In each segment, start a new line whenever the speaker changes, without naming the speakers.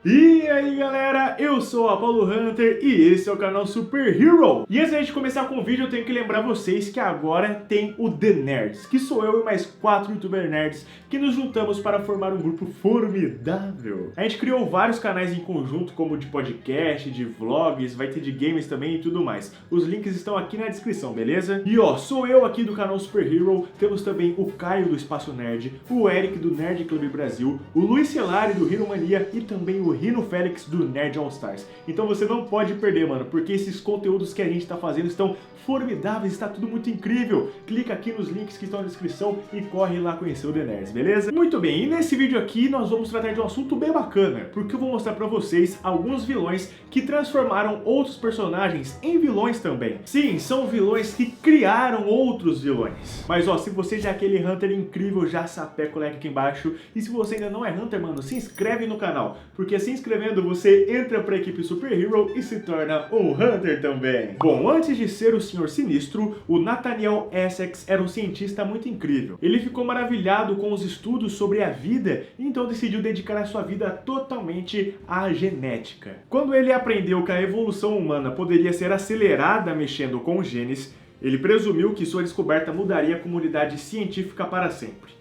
E aí galera, eu sou o Apollo Hunter e esse é o canal Super Hero. E antes da gente começar com o vídeo, eu tenho que lembrar vocês que agora tem o The Nerds, que sou eu e mais 4 youtuber nerds que nos juntamos para formar um grupo formidável. A gente criou vários canais em conjunto, como de podcast, de vlogs, vai ter de games também e tudo mais. Os links estão aqui na descrição, beleza? E ó, sou eu aqui do canal Super Hero, temos também o Caio do Espaço Nerd, o Eric do Nerd Club Brasil, o Luiz Celari do Hero Mania e também o Rino Félix do Nerd All Stars. Então você não pode perder, mano, porque esses conteúdos que a gente tá fazendo estão formidáveis, está tudo muito incrível. Clica aqui nos links que estão na descrição e corre lá conhecer o The Nerds, beleza? Muito bem, e nesse vídeo aqui nós vamos tratar de um assunto bem bacana, porque eu vou mostrar pra vocês alguns vilões que transformaram outros personagens em vilões também. Sim, são vilões que criaram outros vilões. Mas ó, se você já é aquele Hunter incrível, já sapeca o like aqui embaixo. E se você ainda não é Hunter, mano, se inscreve no canal, porque se inscrevendo você entra pra equipe Super Hero e se torna um Hunter também. Bom, antes de ser o Senhor Sinistro, o Nathaniel Essex era um cientista muito incrível. Ele ficou maravilhado com os estudos sobre a vida e então decidiu dedicar a sua vida totalmente à genética. Quando ele aprendeu que a evolução humana poderia ser acelerada mexendo com genes, ele presumiu que sua descoberta mudaria a comunidade científica para sempre.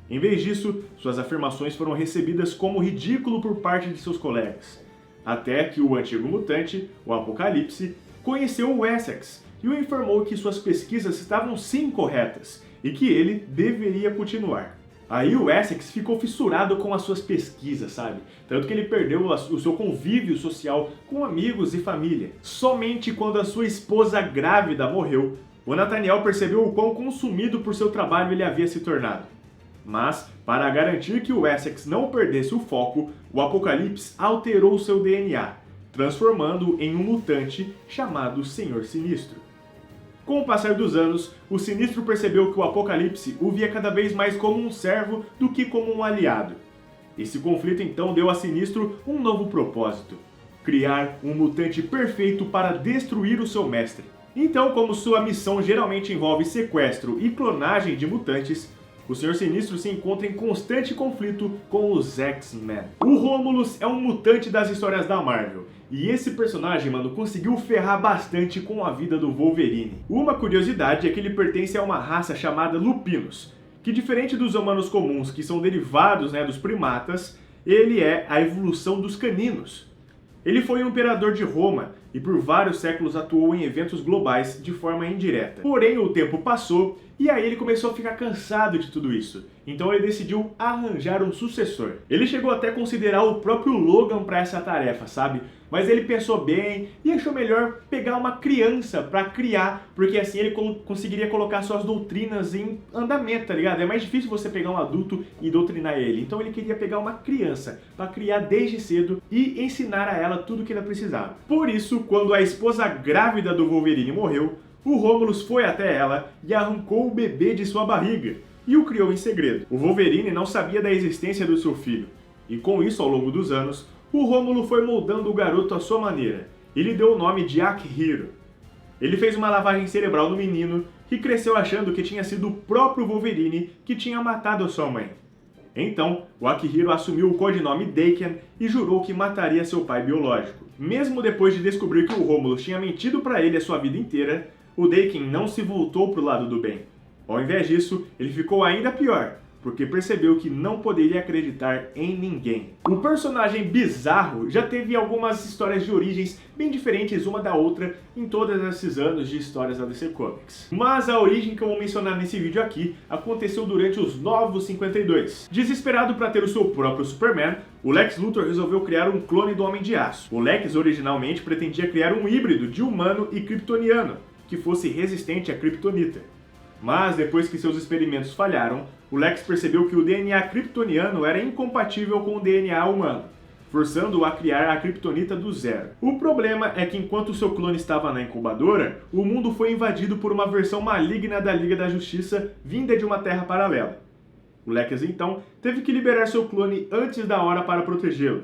Em vez disso, suas afirmações foram recebidas como ridículo por parte de seus colegas. Até que o antigo mutante, o Apocalipse, conheceu o Essex e o informou que suas pesquisas estavam sim corretas e que ele deveria continuar. Aí o Essex ficou fissurado com as suas pesquisas, sabe? Tanto que ele perdeu o seu convívio social com amigos e família. Somente quando a sua esposa grávida morreu, o Nathaniel percebeu o quão consumido por seu trabalho ele havia se tornado. Mas, para garantir que o Essex não perdesse o foco, o Apocalipse alterou seu DNA, transformando-o em um mutante chamado Senhor Sinistro. Com o passar dos anos, o Sinistro percebeu que o Apocalipse o via cada vez mais como um servo do que como um aliado. Esse conflito então deu a Sinistro um novo propósito: criar um mutante perfeito para destruir o seu mestre. Então, como sua missão geralmente envolve sequestro e clonagem de mutantes, o Senhor Sinistro se encontra em constante conflito com os X-Men. O Romulus é um mutante das histórias da Marvel, e esse personagem, mano, conseguiu ferrar bastante com a vida do Wolverine. Uma curiosidade é que ele pertence a uma raça chamada Lupinos, que diferente dos humanos comuns, que são derivados, dos primatas, ele é a evolução dos caninos. Ele foi um imperador de Roma e por vários séculos atuou em eventos globais de forma indireta. Porém, o tempo passou e aí ele começou a ficar cansado de tudo isso. Então ele decidiu arranjar um sucessor. Ele chegou até a considerar o próprio Logan para essa tarefa, sabe? Mas ele pensou bem e achou melhor pegar uma criança para criar, porque assim ele conseguiria colocar suas doutrinas em andamento, tá ligado? É mais difícil você pegar um adulto e doutrinar ele. Então ele queria pegar uma criança para criar desde cedo e ensinar a ela tudo o que ela precisava. Por isso, quando a esposa grávida do Wolverine morreu, o Romulus foi até ela e arrancou o bebê de sua barriga e o criou em segredo. O Wolverine não sabia da existência do seu filho, e com isso, ao longo dos anos, o Rômulo foi moldando o garoto à sua maneira e lhe deu o nome de Akihiro. Ele fez uma lavagem cerebral no menino, que cresceu achando que tinha sido o próprio Wolverine que tinha matado a sua mãe. Então, o Akihiro assumiu o codinome Daken e jurou que mataria seu pai biológico. Mesmo depois de descobrir que o Romulus tinha mentido para ele a sua vida inteira, o Daken não se voltou para o lado do bem. Ao invés disso, ele ficou ainda pior, porque percebeu que não poderia acreditar em ninguém. O personagem Bizarro já teve algumas histórias de origens bem diferentes uma da outra em todos esses anos de histórias da DC Comics. Mas a origem que eu vou mencionar nesse vídeo aqui aconteceu durante os Novos 52. Desesperado para ter o seu próprio Superman, o Lex Luthor resolveu criar um clone do Homem de Aço. O Lex originalmente pretendia criar um híbrido de humano e kryptoniano, que fosse resistente à kryptonita. Mas depois que seus experimentos falharam, o Lex percebeu que o DNA kryptoniano era incompatível com o DNA humano, forçando-o a criar a kryptonita do zero. O problema é que enquanto seu clone estava na incubadora, o mundo foi invadido por uma versão maligna da Liga da Justiça vinda de uma terra paralela. O Lex então teve que liberar seu clone antes da hora para protegê-lo.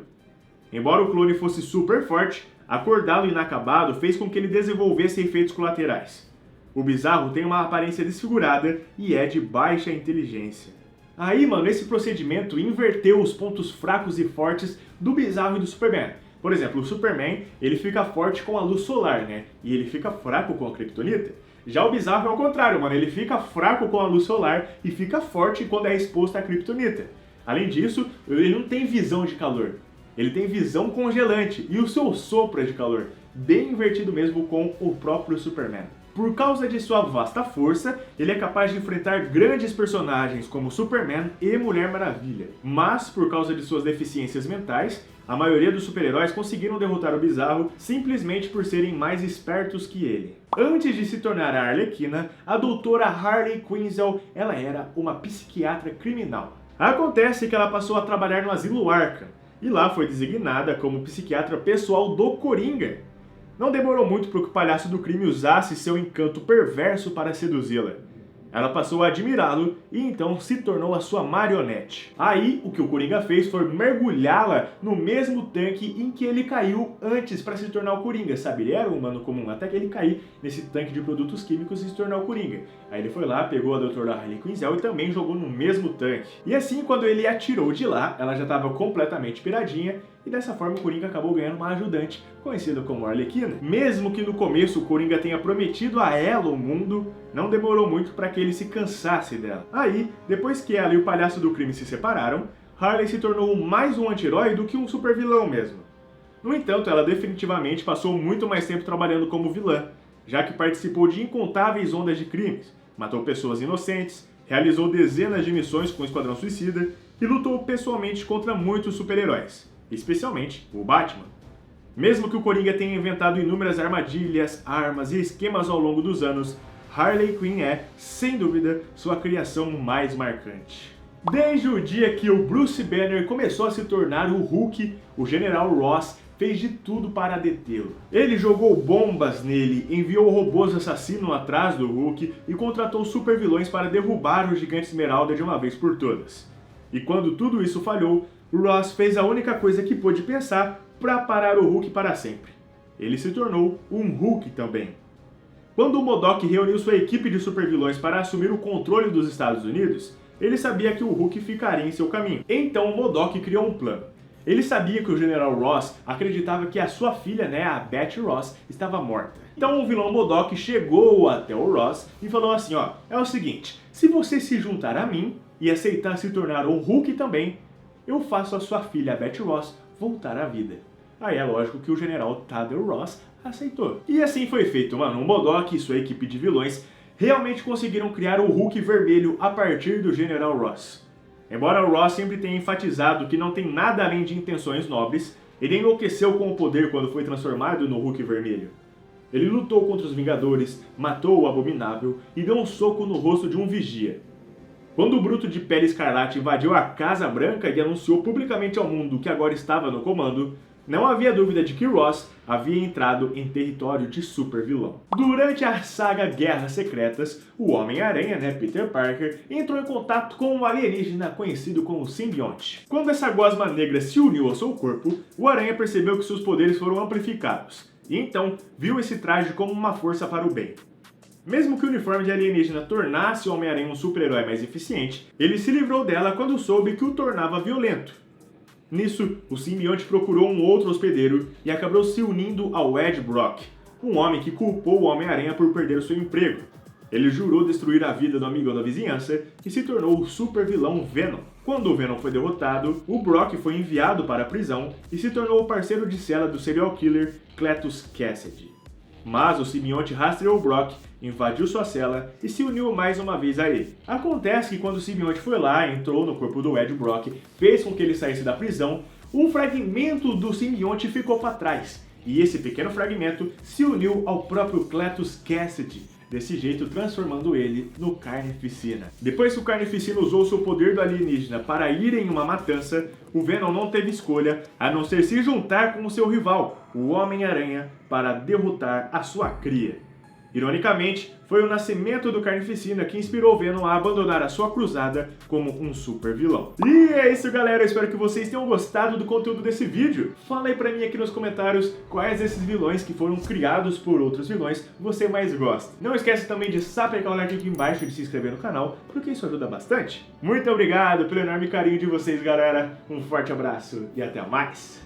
Embora o clone fosse super forte, acordá-lo inacabado fez com que ele desenvolvesse efeitos colaterais. O Bizarro tem uma aparência desfigurada e é de baixa inteligência. Aí, mano, esse procedimento inverteu os pontos fracos e fortes do Bizarro e do Superman. Por exemplo, o Superman, ele fica forte com a luz solar, né? E ele fica fraco com a Kryptonita. Já o Bizarro é o contrário, mano. Ele fica fraco com a luz solar e fica forte quando é exposto à Kryptonita. Além disso, ele não tem visão de calor. Ele tem visão congelante e o seu sopro é de calor. Bem invertido mesmo com o próprio Superman. Por causa de sua vasta força, ele é capaz de enfrentar grandes personagens como Superman e Mulher Maravilha. Mas, por causa de suas deficiências mentais, a maioria dos super-heróis conseguiram derrotar o Bizarro simplesmente por serem mais espertos que ele. Antes de se tornar a Arlequina, a doutora Harley Quinzel, ela era uma psiquiatra criminal. Acontece que ela passou a trabalhar no Asilo Arkham, e lá foi designada como psiquiatra pessoal do Coringa. Não demorou muito para que o palhaço do crime usasse seu encanto perverso para seduzi-la. Ela passou a admirá-lo e então se tornou a sua marionete. Aí, o que o Coringa fez foi mergulhá-la no mesmo tanque em que ele caiu antes para se tornar o Coringa, sabe? Ele era um humano comum, até que ele cair nesse tanque de produtos químicos e se tornar o Coringa. Aí ele foi lá, pegou a doutora Harley Quinzel e também jogou no mesmo tanque. E assim, quando ele atirou de lá, ela já estava completamente piradinha, e dessa forma o Coringa acabou ganhando uma ajudante, conhecida como Arlequina. Mesmo que no começo o Coringa tenha prometido a ela o mundo, não demorou muito para que ele se cansasse dela. Aí, depois que ela e o palhaço do crime se separaram, Harley se tornou mais um anti-herói do que um super vilão mesmo. No entanto, ela definitivamente passou muito mais tempo trabalhando como vilã, já que participou de incontáveis ondas de crimes, matou pessoas inocentes, realizou dezenas de missões com o Esquadrão Suicida e lutou pessoalmente contra muitos super-heróis, especialmente o Batman. Mesmo que o Coringa tenha inventado inúmeras armadilhas, armas e esquemas ao longo dos anos, Harley Quinn é, sem dúvida, sua criação mais marcante. Desde o dia que o Bruce Banner começou a se tornar o Hulk, o General Ross fez de tudo para detê-lo. Ele jogou bombas nele, enviou robôs assassinos atrás do Hulk e contratou supervilões para derrubar o Gigante Esmeralda de uma vez por todas. E quando tudo isso falhou, Ross fez a única coisa que pôde pensar para parar o Hulk para sempre. Ele se tornou um Hulk também. Quando o MODOK reuniu sua equipe de supervilões para assumir o controle dos Estados Unidos, ele sabia que o Hulk ficaria em seu caminho. Então o MODOK criou um plano. Ele sabia que o General Ross acreditava que a sua filha, a Betty Ross, estava morta. Então o vilão MODOK chegou até o Ross e falou assim, é o seguinte, se você se juntar a mim e aceitar se tornar um Hulk também, eu faço a sua filha, a Betty Ross, voltar à vida. Aí é lógico que o General Thader Ross aceitou. E assim foi feito, mano. O MODOK e sua equipe de vilões realmente conseguiram criar o Hulk vermelho a partir do General Ross. Embora o Ross sempre tenha enfatizado que não tem nada além de intenções nobres, ele enlouqueceu com o poder quando foi transformado no Hulk vermelho. Ele lutou contra os Vingadores, matou o Abominável e deu um soco no rosto de um vigia. Quando o Bruto de Pele Escarlate invadiu a Casa Branca e anunciou publicamente ao mundo que agora estava no comando, não havia dúvida de que Ross havia entrado em território de super-vilão. Durante a saga Guerras Secretas, o Homem-Aranha, Peter Parker, entrou em contato com um alienígena conhecido como simbionte. Quando essa gosma negra se uniu ao seu corpo, o Aranha percebeu que seus poderes foram amplificados, e então viu esse traje como uma força para o bem. Mesmo que o uniforme de alienígena tornasse o Homem-Aranha um super-herói mais eficiente, ele se livrou dela quando soube que o tornava violento. Nisso, o simbionte procurou um outro hospedeiro e acabou se unindo ao Ed Brock, um homem que culpou o Homem-Aranha por perder seu emprego. Ele jurou destruir a vida do amigão da vizinhança e se tornou o super-vilão Venom. Quando o Venom foi derrotado, o Brock foi enviado para a prisão e se tornou o parceiro de cela do serial killer Cletus Cassidy. Mas o simbionte rastreou o Brock, invadiu sua cela e se uniu mais uma vez a ele. Acontece que quando o simbionte foi lá, entrou no corpo do Ed Brock, fez com que ele saísse da prisão, um fragmento do simbionte ficou para trás. E esse pequeno fragmento se uniu ao próprio Cletus Cassidy, desse jeito transformando ele no Carnificina. Depois que o Carnificina usou seu poder do alienígena para ir em uma matança, o Venom não teve escolha a não ser se juntar com o seu rival, o Homem-Aranha, para derrotar a sua cria. Ironicamente, foi o nascimento do Carnificina que inspirou Venom a abandonar a sua cruzada como um super vilão. E é isso, galera, eu espero que vocês tenham gostado do conteúdo desse vídeo. Fala aí pra mim aqui nos comentários quais desses vilões que foram criados por outros vilões você mais gosta. Não esquece também de sapecar o like aqui embaixo e de se inscrever no canal, porque isso ajuda bastante. Muito obrigado pelo enorme carinho de vocês, galera. Um forte abraço e até mais!